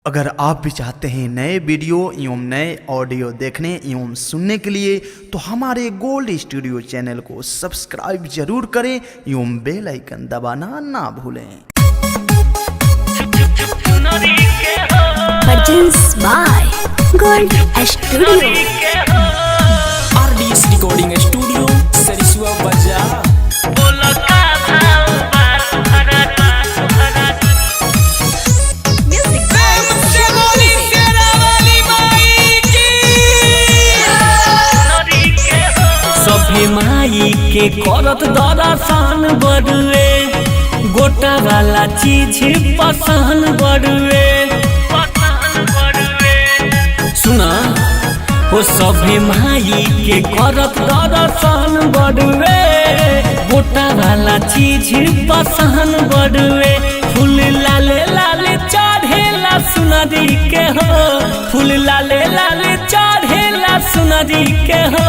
अगर आप भी चाहते हैं नए वीडियो एवं नए ऑडियो देखने एवं सुनने के लिए तो हमारे गोल्ड स्टूडियो चैनल को सब्सक्राइब जरूर करें एवं बेल आइकन दबाना ना भूलें। Produced by Gold Studio। RDS Recording Studio, Sarisua Baja। सभे माई के करत दर्शन बड़ुए, गोटा वाला चीज पसंद बड़ुए। सुना हो सभे माई के करत दर्शन बड़ुए, गोटा वाला चीज पसंद बड़ुए। फूल लाले लाले चढ़ेला सुनरी के हो, फूल लाले लाले चढ़ेला सुनरी के हो।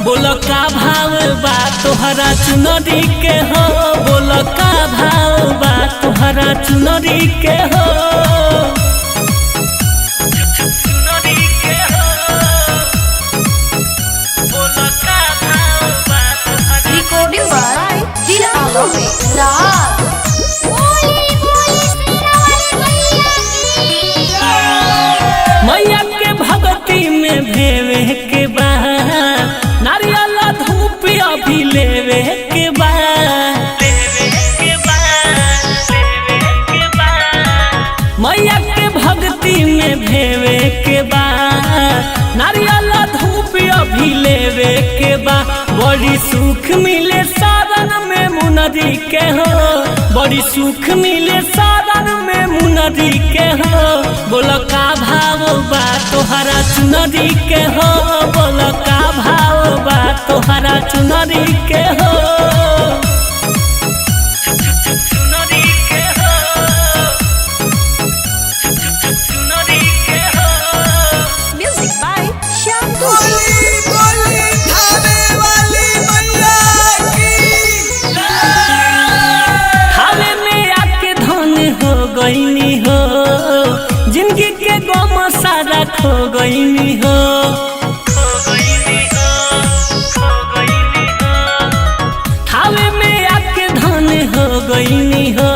बोलो का भाव बा तोहरा चुनरी के हो, बोलो का भाव बा तोहरा चुनरी के हो। Recording by Dil Alove। मैया के भक्ति में भेवे के बा, नारियल धूप अभी लेवे के बा। मैया के भक्ति में भेवे के बा, नारियल धूप अभी लेवे के बा। बड़ी सुख मिले सारण में मुनरी के हो, बड़ी सुख मिले सारण में मुनरी के हो। बोलो का भाव बा तोहरा चुनरी के हो, बोलो का भाव बा तोहरा चुनरी के हो। Music by Shyam हाले में आके धन हो गईनी हो, जिंदगी के गम सारा खो गईनी हो। हाले में आके धन हो गईनी हो,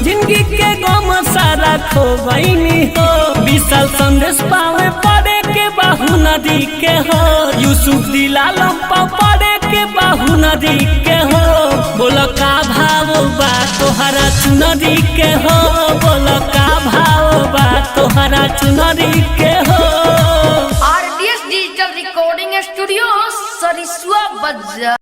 जिंदगी के गम सारा खो गईनी हो। विशाल संदेश पावे पड़े के बाहु नदी के हो, यूसुफ दिलालम पड़े के बाहु नदी के हो। बोलो का भाव बा तोहरा चुनरी के हो, बोलो का भाव बा तोहरा चुनरी के हो। RDS digital recording studio Sarisua बाजार।